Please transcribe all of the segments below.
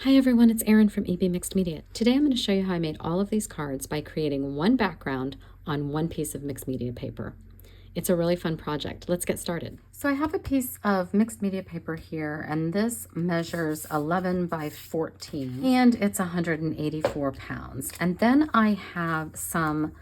Hi everyone, it's Erin from EB Mixed Media. Today I'm going to show you how I made all of these cards by creating one background on one piece of mixed media paper. It's a really fun project. Let's get started. So I have a piece of mixed media paper here, and this measures 11 by 14, and it's 184 pounds. And then I have some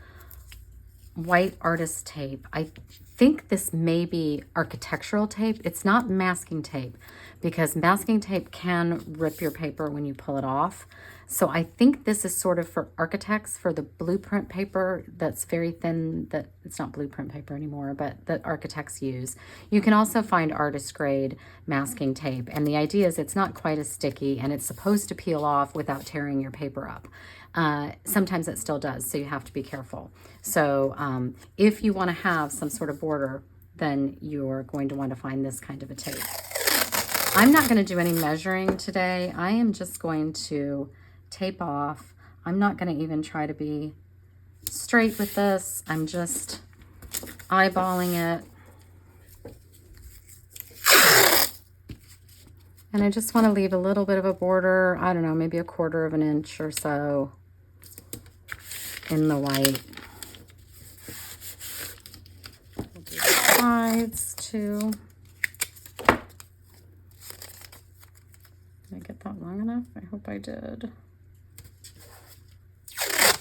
white artist tape. I think this may be architectural tape. It's not masking tape because masking tape can rip your paper when you pull it off. So I think this is sort of for architects, for the blueprint paper that's very thin, that it's not blueprint paper anymore, but that architects use. You can also find artist grade masking tape, and the idea is it's not quite as sticky and it's supposed to peel off without tearing your paper up. Sometimes it still does, so you have to be careful. So if you want to have some sort of border, then you're going to want to find this kind of a tape. I'm not going to do any measuring today. I am just going to tape off. I'm not going to even try to be straight with this. I'm just eyeballing it. And I just want to leave a little bit of a border, I don't know, maybe 1/4 of an inch or so in the white. We'll do the sides too. Did I get that long enough? I hope I did.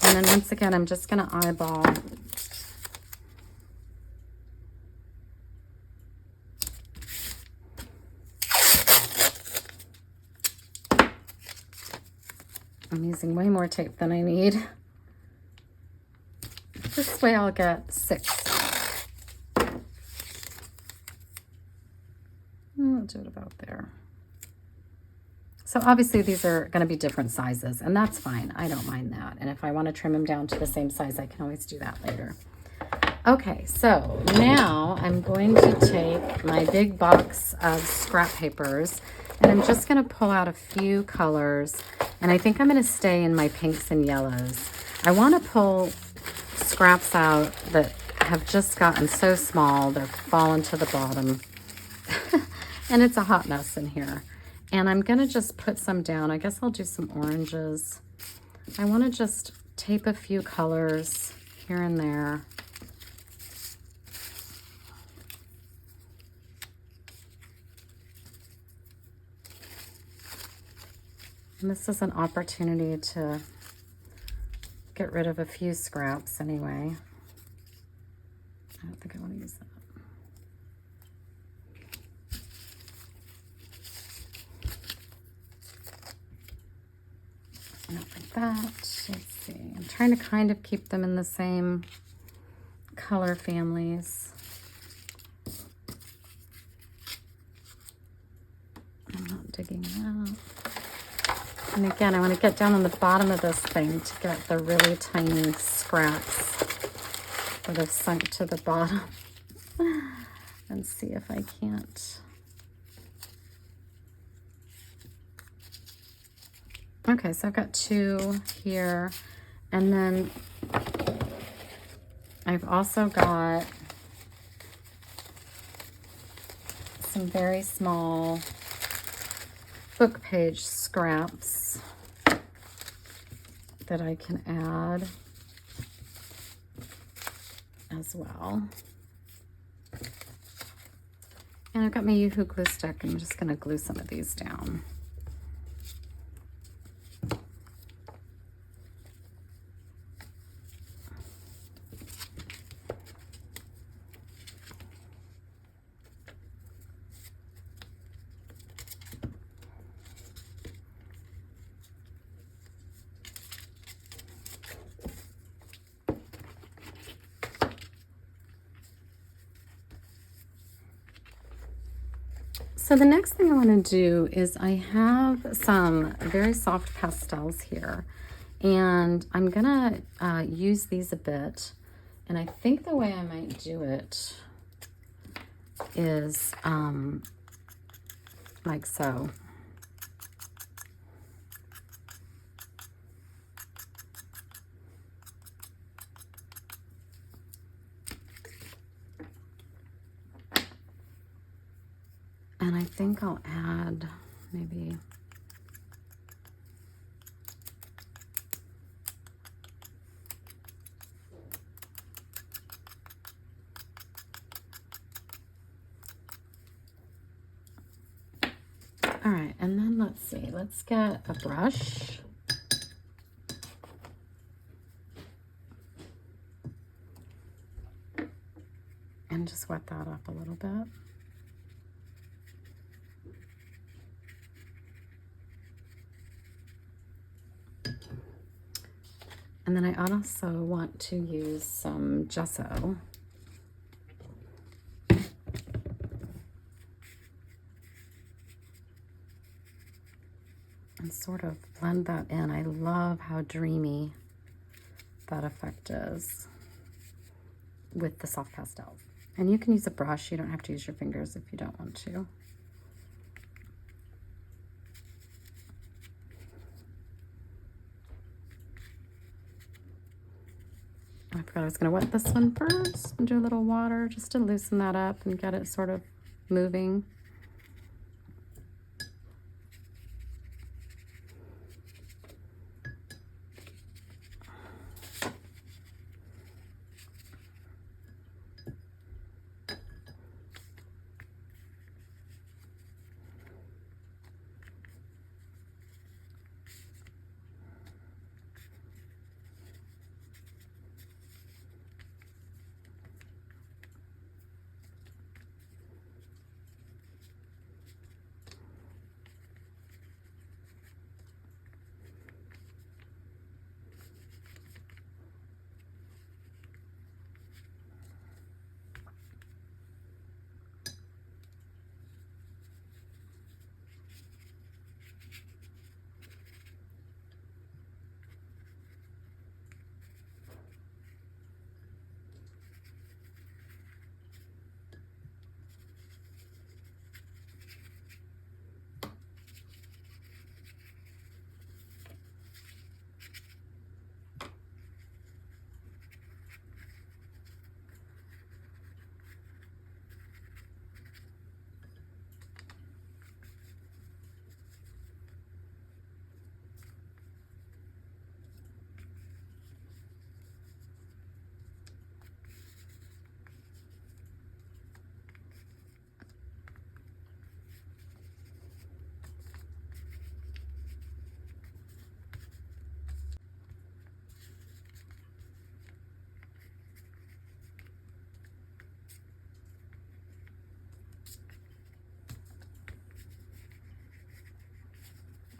And then once again, I'm just going to eyeball. I'm using way more tape than I need. This way I'll get 6. I'll do it about there. So obviously these are going to be different sizes, and that's fine. I don't mind that. And if I want to trim them down to the same size, I can always do that later. Okay, so now I'm going to take my big box of scrap papers, and I'm just going to pull out a few colors, and I think I'm going to stay in my pinks and yellows. I want to pull scraps out that have just gotten so small they're falling to the bottom. And it's a hot mess in here. And I'm going to just put some down. I guess I'll do some oranges. I want to just tape a few colors here and there. And this is an opportunity to get rid of a few scraps anyway. I don't think I want to use that. Not like that. Let's see. I'm trying to kind of keep them in the same color families. I'm not digging out. And again, I want to get down on the bottom of this thing to get the really tiny scraps that have sunk to the bottom. And see if I can't. Okay, so I've got 2 here, and then I've also got some very small book page scraps that I can add as well. And I've got my Yoo-Hoo glue stick. I'm just going to glue some of these down. So the next thing I want to do is I have some very soft pastels here, and I'm gonna use these a bit. And I think the way I might do it is like so. And I think I'll add maybe All right, and then let's see, let's get a brush. And just wet that up a little bit. And then I also want to use some gesso. And sort of blend that in. I love how dreamy that effect is with the soft pastels. And you can use a brush. You don't have to use your fingers if you don't want to. I forgot I was going to wet this one first and do a little water just to loosen that up and get it sort of moving.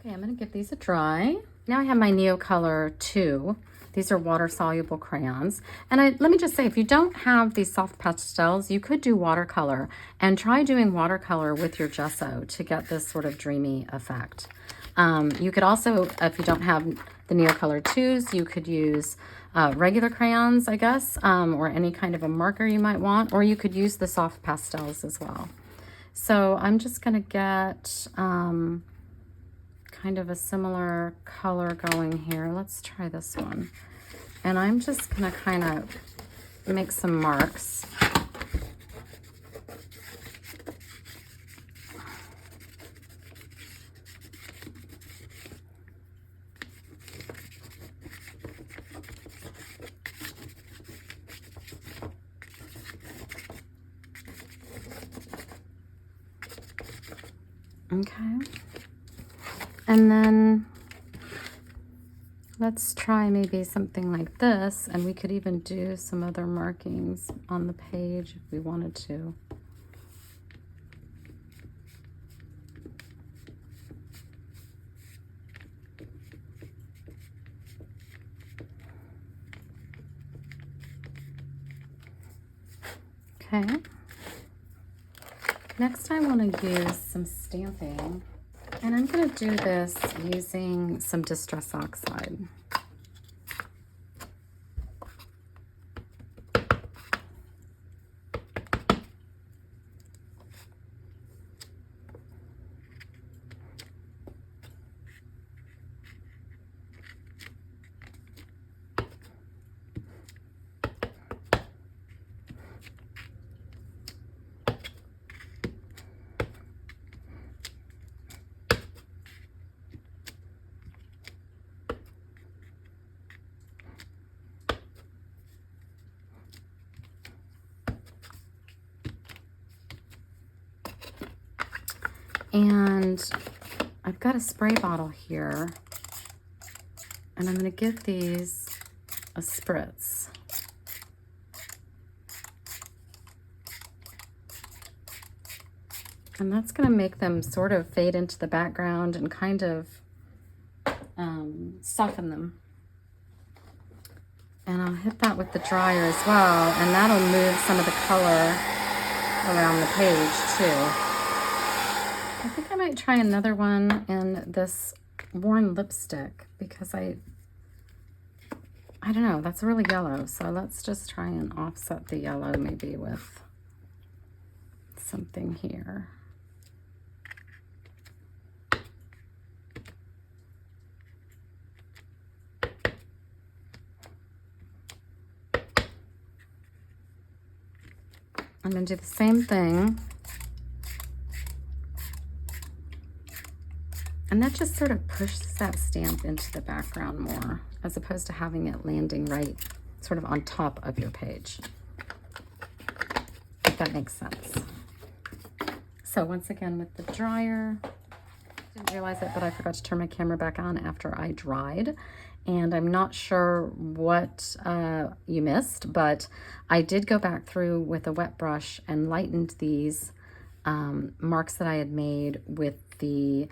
Okay, I'm going to give these a dry. Now I have my Neocolor 2. These are water-soluble crayons. And let me just say, if you don't have these soft pastels, you could do watercolor. And try doing watercolor with your gesso to get this sort of dreamy effect. You could also, if you don't have the Neocolor 2s, you could use regular crayons, I guess, or any kind of a marker you might want. Or you could use the soft pastels as well. So I'm just going to get kind of a similar color going here. Let's try this one. And I'm just going to kind of make some marks. Okay. And then let's try maybe something like this, and we could even do some other markings on the page if we wanted to. Okay. Next I want to use some stamping. And I'm going to do this using some Distress Oxide. And I've got a spray bottle here, and I'm going to give these a spritz. And that's going to make them sort of fade into the background and kind of soften them. And I'll hit that with the dryer as well, and that'll move some of the color around the page too. I think I might try another one in this worn lipstick because I don't know, that's really yellow. So let's just try and offset the yellow maybe with something here. I'm going to do the same thing. And that just sort of pushes that stamp into the background more, as opposed to having it landing right sort of on top of your page. If that makes sense. So once again with the dryer, didn't realize it, but I forgot to turn my camera back on after I dried. And I'm not sure what you missed, but I did go back through with a wet brush and lightened these marks that I had made with the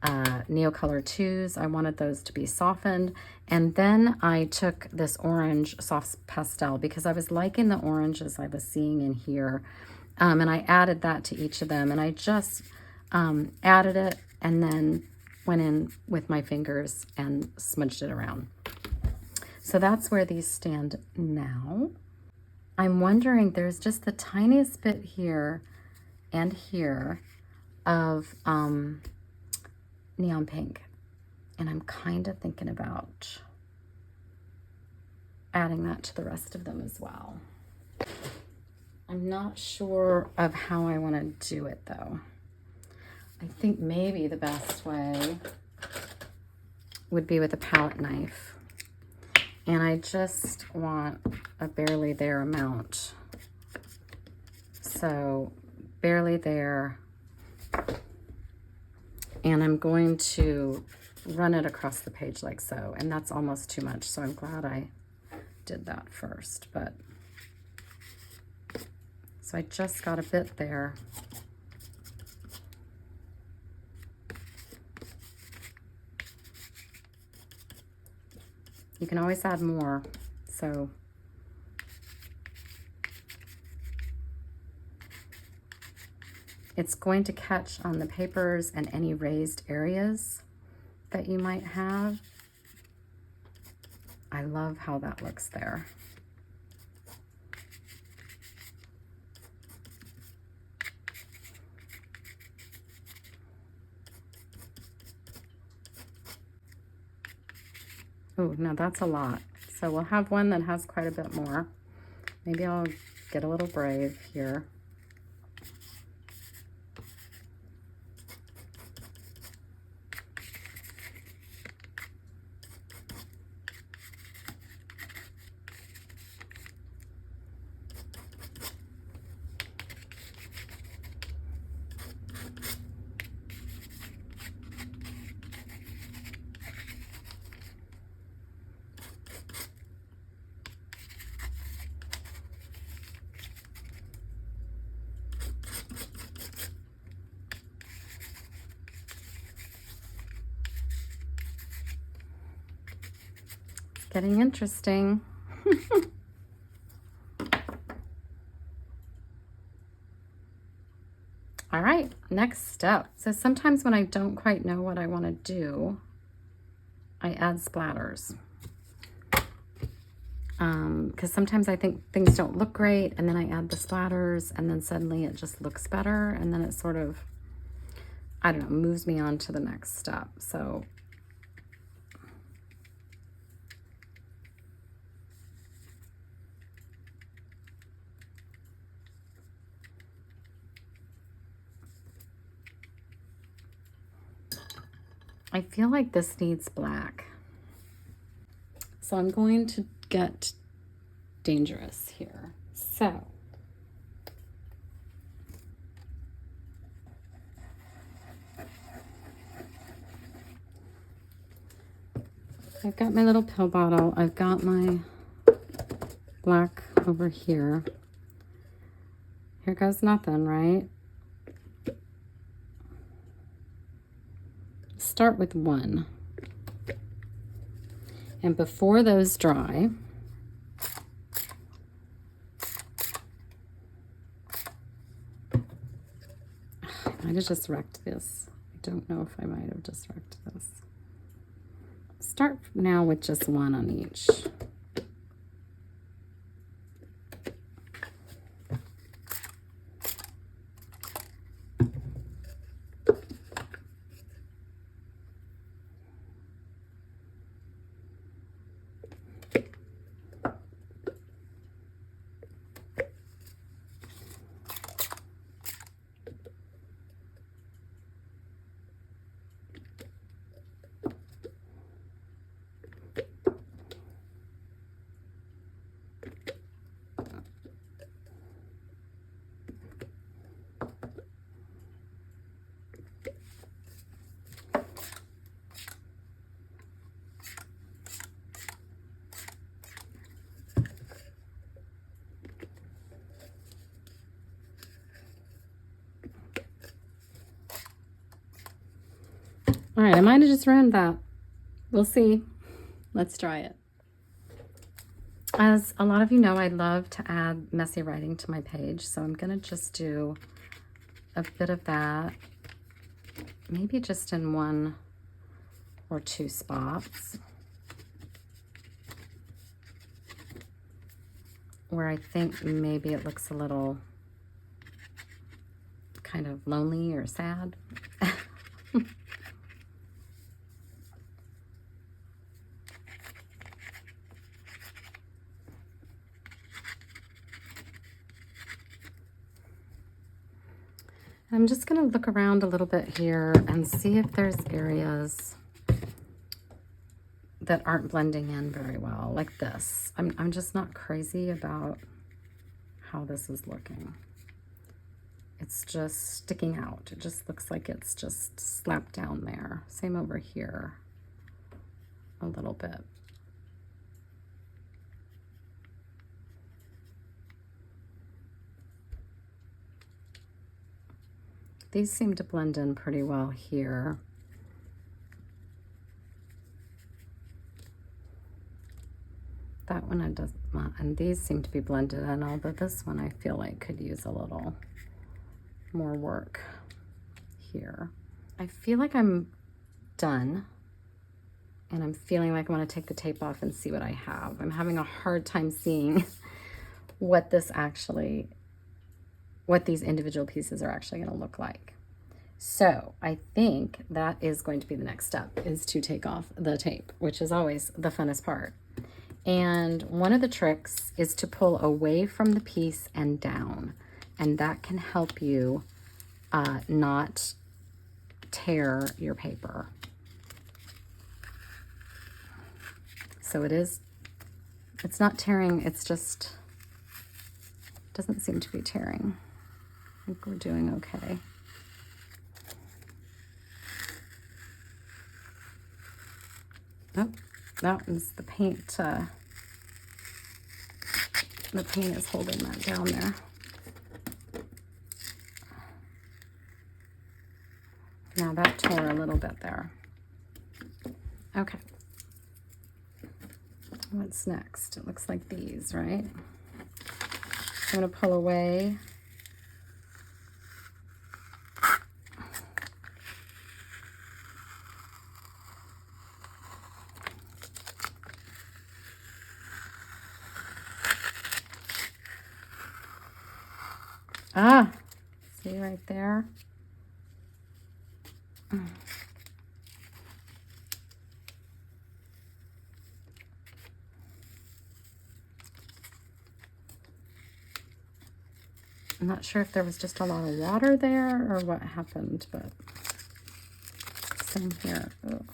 Neocolor 2s. I wanted those to be softened. And then I took this orange soft pastel because I was liking the oranges I was seeing in here. And I added that to each of them. And I just added it and then went in with my fingers and smudged it around. So that's where these stand now. I'm wondering, there's just the tiniest bit here and here of neon pink. And I'm kind of thinking about adding that to the rest of them as well. I'm not sure of how I want to do it though. I think maybe the best way would be with a palette knife. And I just want a barely there amount. So barely there. And I'm going to run it across the page like so. And that's almost too much. So I'm glad I did that first. But so I just got a bit there. You can always add more, so it's going to catch on the papers and any raised areas that you might have. I love how that looks there. Oh, no, that's a lot. So we'll have one that has quite a bit more. Maybe I'll get a little brave here. Getting interesting. All right, next step. So sometimes when I don't quite know what I want to do, I add splatters. Because sometimes I think things don't look great, and then I add the splatters, and then suddenly it just looks better, and then it sort of, I don't know, moves me on to the next step. So I feel like this needs black. So I'm going to get dangerous here. So I've got my little pill bottle. I've got my black over here. Here goes nothing, right? Start with one. And before those dry, I might have just wrecked this. I don't know if I might have just wrecked this. Start now with just one on each. All right, I might have just ruined that. We'll see. Let's try it. As a lot of you know, I love to add messy writing to my page, so I'm going to just do a bit of that, maybe just in one or two spots where I think maybe it looks a little kind of lonely or sad. I'm just going to look around a little bit here and see if there's areas that aren't blending in very well, like this. I'm just not crazy about how this is looking. It's just sticking out. It just looks like it's just slapped down there. Same over here a little bit. These seem to blend in pretty well here. That one it does not, and these seem to be blended in, although this one I feel like could use a little more work here. I feel like I'm done, and I'm feeling like I want to take the tape off and see what I have. I'm having a hard time seeing what these individual pieces are actually going to look like. So I think that is going to be the next step, is to take off the tape, which is always the funnest part. And one of the tricks is to pull away from the piece and down, and that can help you not tear your paper. So it's not tearing, it's just, doesn't seem to be tearing. I think we're doing okay. Oh, that was the paint. The paint is holding that down there. Now that tore a little bit there. Okay. What's next? It looks like these, right? I'm going to pull away. Ah, see right there? I'm not sure if there was just a lot of water there or what happened, but same here. Ugh.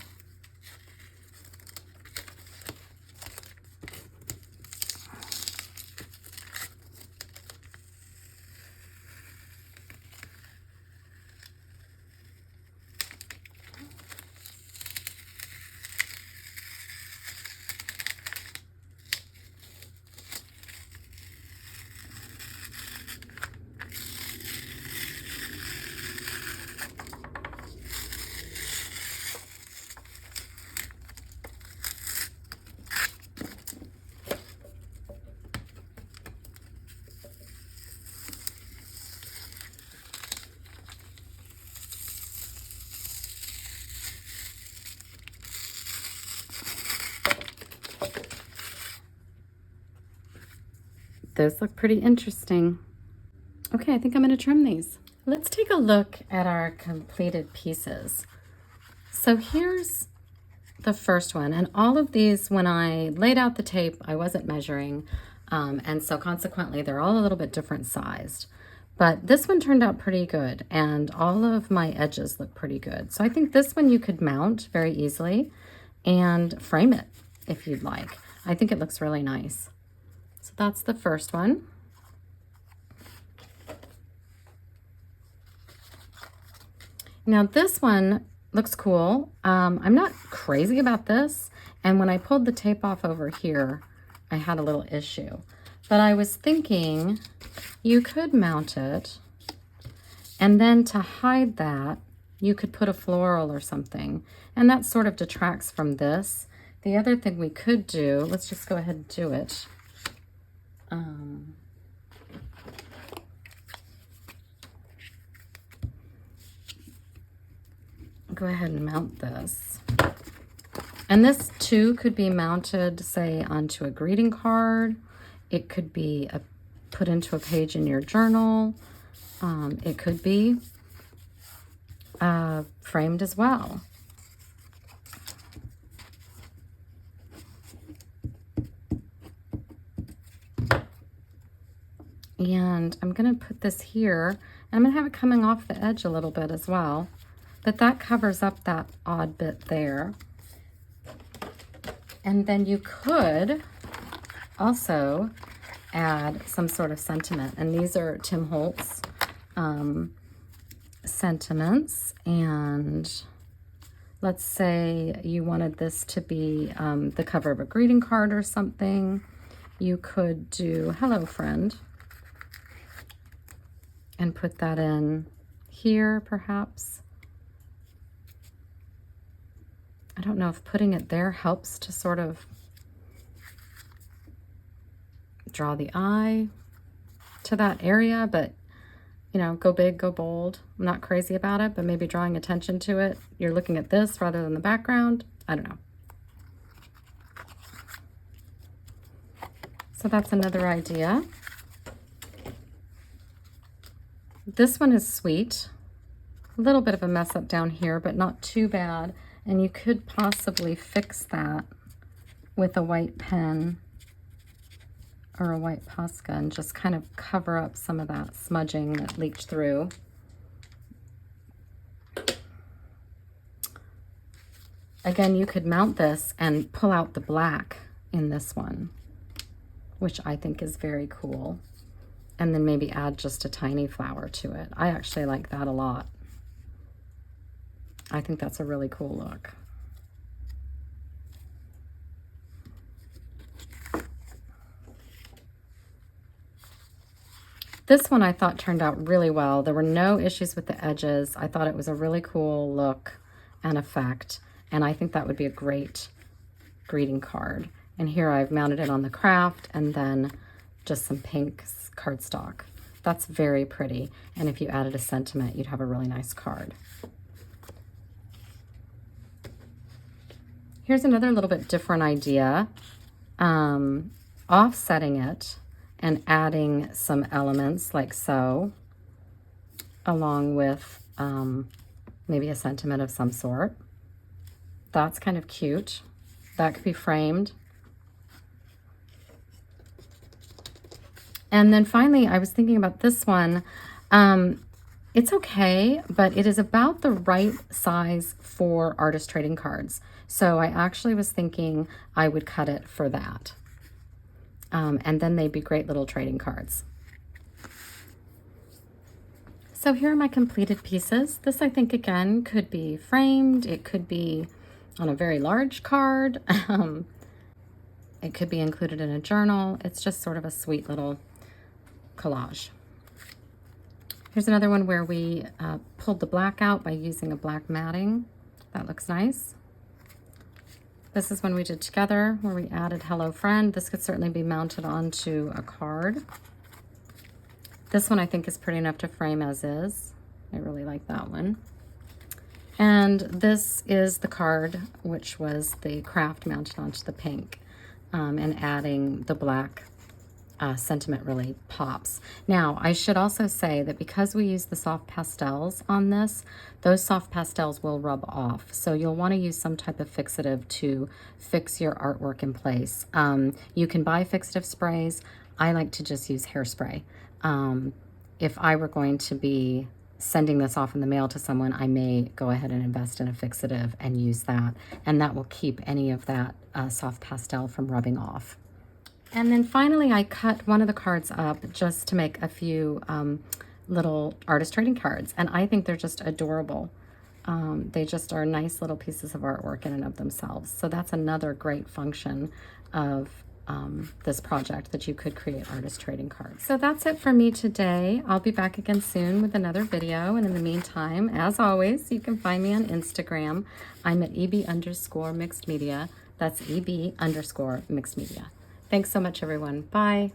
Those look pretty interesting. Okay, I think I'm going to trim these. Let's take a look at our completed pieces. So here's the first one, and all of these, when I laid out the tape, I wasn't measuring, and so consequently they're all a little bit different sized. But this one turned out pretty good, and all of my edges look pretty good. So I think this one you could mount very easily and frame it if you'd like. I think it looks really nice. So that's the first one. Now this one looks cool. I'm not crazy about this, and when I pulled the tape off over here, I had a little issue. But I was thinking you could mount it, and then to hide that, you could put a floral or something, and that sort of detracts from this. The other thing we could do, let's just go ahead and do it. Go ahead and mount this. And this too could be mounted, say, onto a greeting card. It could be put into a page in your journal. It could be framed as well. And I'm going to put this here, and I'm going to have it coming off the edge a little bit as well. But that covers up that odd bit there. And then you could also add some sort of sentiment. And these are Tim Holtz sentiments. And let's say you wanted this to be the cover of a greeting card or something. You could do "Hello, friend," and put that in here, perhaps. I don't know if putting it there helps to sort of draw the eye to that area, but you know, go big, go bold. I'm not crazy about it, but maybe drawing attention to it. You're looking at this rather than the background. I don't know. So that's another idea. This one is sweet. A little bit of a mess up down here, but not too bad. And you could possibly fix that with a white pen or a white Posca and just kind of cover up some of that smudging that leaked through. Again, you could mount this and pull out the black in this one, which I think is very cool. And then maybe add just a tiny flower to it. I actually like that a lot. I think that's a really cool look. This one I thought turned out really well. There were no issues with the edges. I thought it was a really cool look and effect, and I think that would be a great greeting card. And here I've mounted it on the craft and then just some pink cardstock. That's very pretty, and if you added a sentiment, you'd have a really nice card. Here's another little bit different idea. Offsetting it and adding some elements like so, along with maybe a sentiment of some sort. That's kind of cute. That could be framed. And then finally, I was thinking about this one. It's okay, but it is about the right size for artist trading cards. So I actually was thinking I would cut it for that. And then they'd be great little trading cards. So here are my completed pieces. This, I think, again, could be framed. It could be on a very large card. It could be included in a journal. It's just sort of a sweet little collage. Here's another one where we pulled the black out by using a black matting. That looks nice. This is one we did together where we added "Hello, friend." This could certainly be mounted onto a card. This one I think is pretty enough to frame as is. I really like that one. And this is the card, which was the craft mounted onto the pink, and adding the black sentiment really pops. Now, I should also say that because we use the soft pastels on this, those soft pastels will rub off. So you'll want to use some type of fixative to fix your artwork in place. You can buy fixative sprays. I like to just use hairspray. If I were going to be sending this off in the mail to someone, I may go ahead and invest in a fixative and use that. And that will keep any of that soft pastel from rubbing off. And then finally, I cut one of the cards up just to make a few little artist trading cards. And I think they're just adorable. They just are nice little pieces of artwork in and of themselves. So that's another great function of this project, that you could create artist trading cards. So that's it for me today. I'll be back again soon with another video. And in the meantime, as always, you can find me on Instagram. I'm at EB_mixed media. That's EB_mixed media. Thanks so much, everyone. Bye.